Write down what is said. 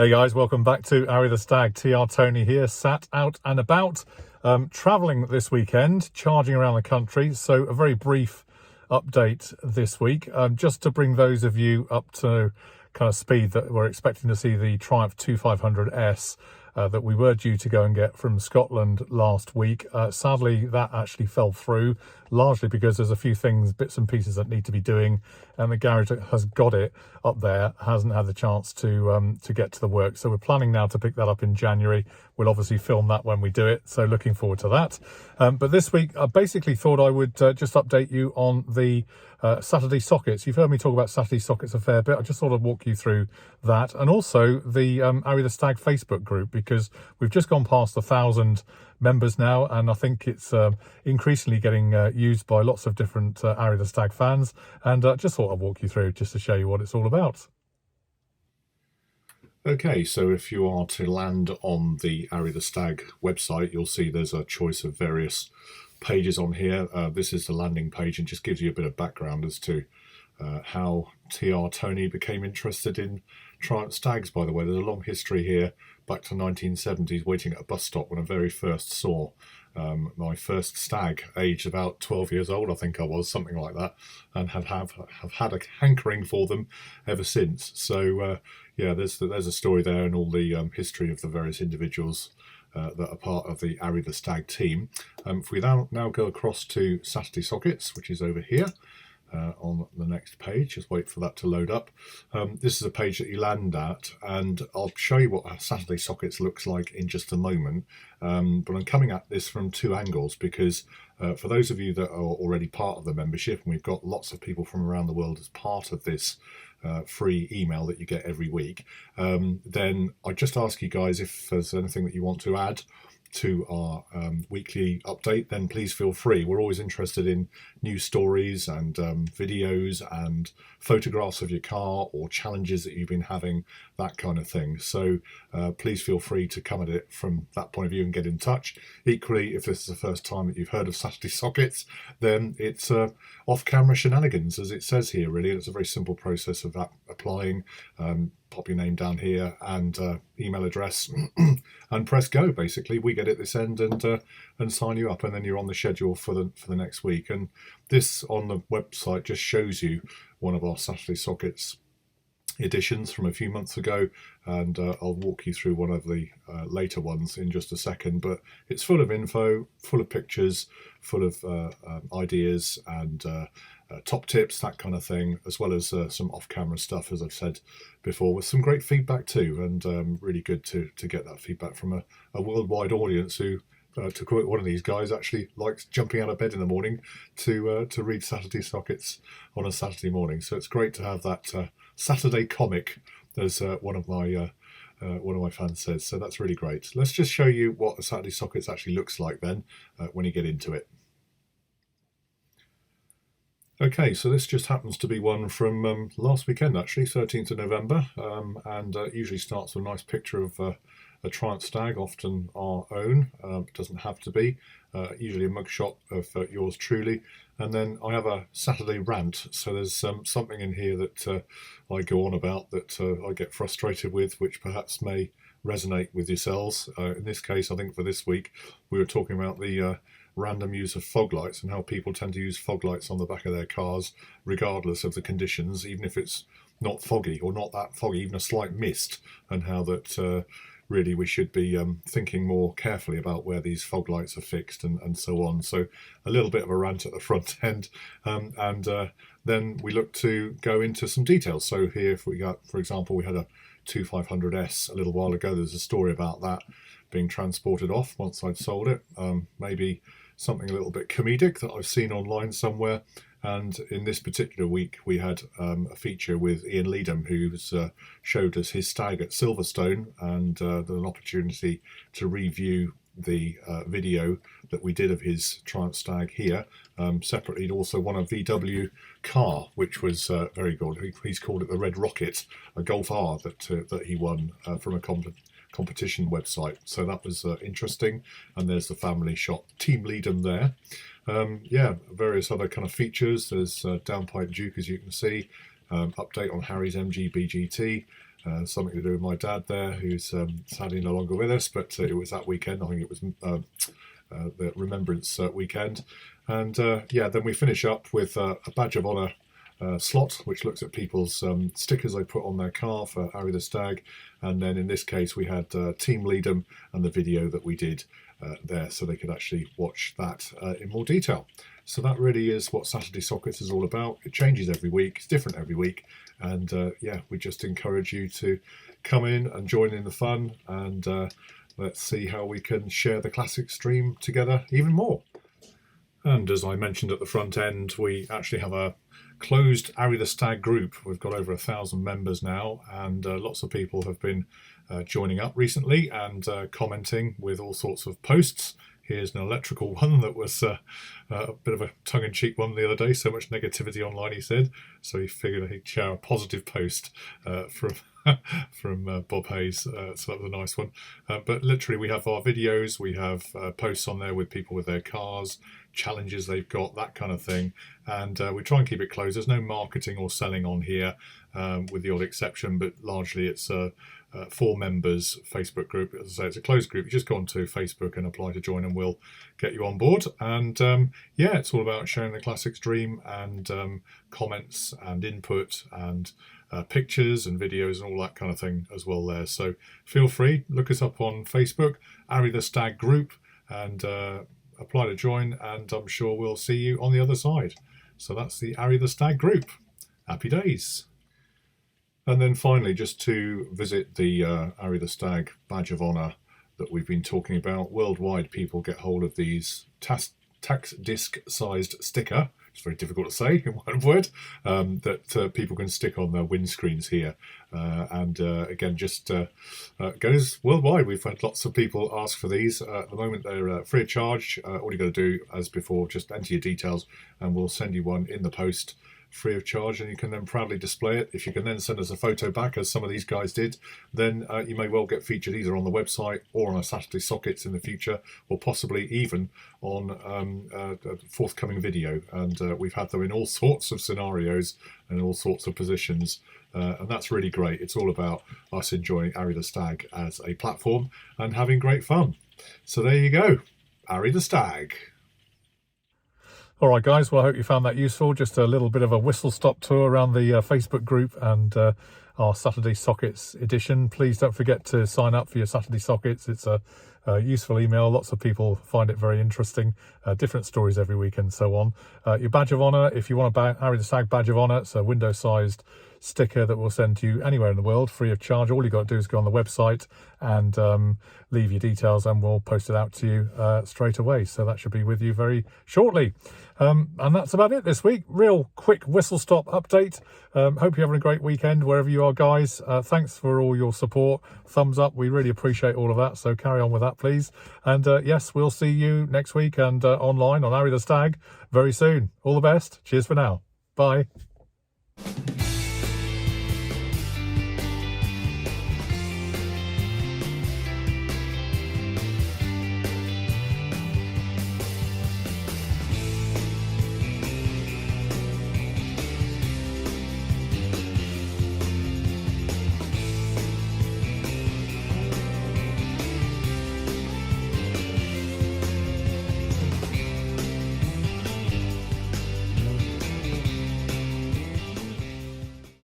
Hey guys, welcome back to Arry the Stag. TR Tony here, sat out and about, travelling this weekend, charging around the country. So a very brief update this week, just to bring those of you up to kind of speed that we're expecting to see the Triumph 2500S that we were due to go and get from Scotland last week. Sadly, that actually fell through, largely because there's a few things, bits and pieces that need to be doing, and the garage that has got it up there hasn't had the chance to get to the work. So we're planning now to pick that up in January. We'll obviously film that when we do it, so looking forward to that. But this week, I basically thought I would just update you on the Saturday sockets. You've heard me talk about Saturday sockets a fair bit. I just thought I'd walk you through that, and also the Arry the Stag Facebook group, because we've just gone past 1,000 members now, and I think it's increasingly getting used by lots of different Arry the Stag fans, and just thought I'd walk you through just to show you what it's all about. Okay, so if you are to land on the Arry the Stag website, you'll see there's a choice of various pages on here. This is the landing page and just gives you a bit of background as to how TR Tony became interested in Triumph Stags. By the way, there's a long history here, back to 1970s, waiting at a bus stop when I very first saw my first stag, aged about 12 years old, I think I was, something like that, and have had a hankering for them ever since. So yeah, there's a story there, and all the history of the various individuals that are part of the Arry the Stag team. If we now go across to Saturday Sockets, which is over here, on the next page, just wait for that to load up. This is a page that you land at, and I'll show you what a Saturday Sockets looks like in just a moment, but I'm coming at this from two angles, because for those of you that are already part of the membership, and we've got lots of people from around the world as part of this free email that you get every week, then I just ask you guys, if there's anything that you want to add to our weekly update, then please feel free. We're always interested in news stories and videos and photographs of your car or challenges that you've been having, that kind of thing. So please feel free to come at it from that point of view and get in touch. Equally, if this is the first time that you've heard of Saturday Sockets, then it's off-camera shenanigans, as it says here, really. It's a very simple process of applying. Pop your name down here and email address and press go. Basically, we get it this end and sign you up, and then you're on the schedule for the next week. And this on the website just shows you one of our Saturday Sockets editions from a few months ago, and I'll walk you through one of the later ones in just a second. But it's full of info, full of pictures, full of ideas and top tips, that kind of thing, as well as some off-camera stuff, as I've said before, with some great feedback too, and really good to get that feedback from a worldwide audience who, to quote one of these guys, actually likes jumping out of bed in the morning to read Saturday Sockets on a Saturday morning. So it's great to have that Saturday comic, as one of my fans says. So that's really great. Let's just show you what a Saturday Sockets actually looks like then when you get into it. Okay, so this just happens to be one from last weekend, actually, 13th of November, and usually starts with a nice picture of a Triumph Stag, often our own. It doesn't have to be. Usually a mugshot of yours truly. And then I have a Saturday rant, so there's something in here that I go on about that I get frustrated with, which perhaps may resonate with yourselves. In this case, I think for this week, we were talking about the random use of fog lights and how people tend to use fog lights on the back of their cars regardless of the conditions, even if it's not foggy or not that foggy, even a slight mist, and how that really we should be thinking more carefully about where these fog lights are fixed and so on. So a little bit of a rant at the front end, and then we look to go into some details. So here, if we got, for example, we had a 2500S a little while ago. There's a story about that being transported off once I'd sold it. Maybe something a little bit comedic that I've seen online somewhere. And in this particular week, we had a feature with Ian Leadham, who's showed us his stag at Silverstone, and there's an opportunity to review the video that we did of his Triumph Stag here. Separately, he'd also won a VW car, which was very good. He's called it the Red Rocket, a Golf R that he won from a competition website. So that was interesting. And there's the family shot, Team Leadham there. Yeah, various other kind of features. There's Downpipe Duke, as you can see. Update on Harry's MG BGT. something to do with my dad there, who's sadly no longer with us, but it was that weekend. I think it was the Remembrance weekend. And yeah, then we finish up with a badge of honour slot, which looks at people's stickers they put on their car for Arry the Stag. And then in this case, we had Team Lead'em and the video that we did there, so they could actually watch that in more detail. So that really is what Saturday Sockets is all about. It changes every week, it's different every week. And yeah, we just encourage you to come in and join in the fun, and let's see how we can share the classic stream together even more. And as I mentioned at the front end, we actually have a closed Arry the Stag group. We've got over 1,000 members now, and lots of people have been joining up recently and commenting with all sorts of posts. Here's an electrical one that was a bit of a tongue-in-cheek one the other day. So much negativity online, he said. So he figured he'd share a positive post from Bob Hayes. So that was a nice one. But literally, we have our videos. We have posts on there with people with their cars, challenges they've got, that kind of thing. And we try and keep it closed. There's no marketing or selling on here, with the odd exception. But largely, it's for members Facebook group. As I say, it's a closed group. You just go onto Facebook and apply to join, and we'll get you on board. And yeah, it's all about sharing the classic stream, and comments and input, and pictures and videos and all that kind of thing as well there. So feel free, look us up on Facebook, Arry the Stag Group, and apply to join, and I'm sure we'll see you on the other side. So that's the Arry the Stag Group. Happy days. And then finally, just to visit the Arry the Stag Badge of Honour that we've been talking about. Worldwide, people get hold of these tax disc-sized sticker. It's very difficult to say in one word, that people can stick on their windscreens here. And again, just goes worldwide. We've had lots of people ask for these. At the moment, they're free of charge. All you got to do, as before, just enter your details, and we'll send you one in the post free of charge, and you can then proudly display it. If you can then send us a photo back, as some of these guys did, then you may well get featured either on the website or on a Saturday Sockets in the future, or possibly even on a forthcoming video. And we've had them in all sorts of scenarios and all sorts of positions, and that's really great. It's all about us enjoying Arry the Stag as a platform and having great fun. So there you go, Arry the Stag. All right, guys, well, I hope you found that useful. Just a little bit of a whistle-stop tour around the Facebook group and our Saturday Sockets edition. Please don't forget to sign up for your Saturday Sockets. It's a useful email. Lots of people find it very interesting. Different stories every week and so on. Your badge of honour, if you want a Arry the Stag badge of honour, it's a window-sized sticker that we'll send to you anywhere in the world free of charge. All you got to do is go on the website and leave your details, and we'll post it out to you straight away. So that should be with you very shortly. And that's about it this week. Real quick whistle stop update. Hope you're having a great weekend wherever you are, guys. Thanks for all your support. Thumbs up. We really appreciate all of that. So carry on with that, please. And yes, we'll see you next week and online on Arry the Stag very soon. All the best. Cheers for now. Bye.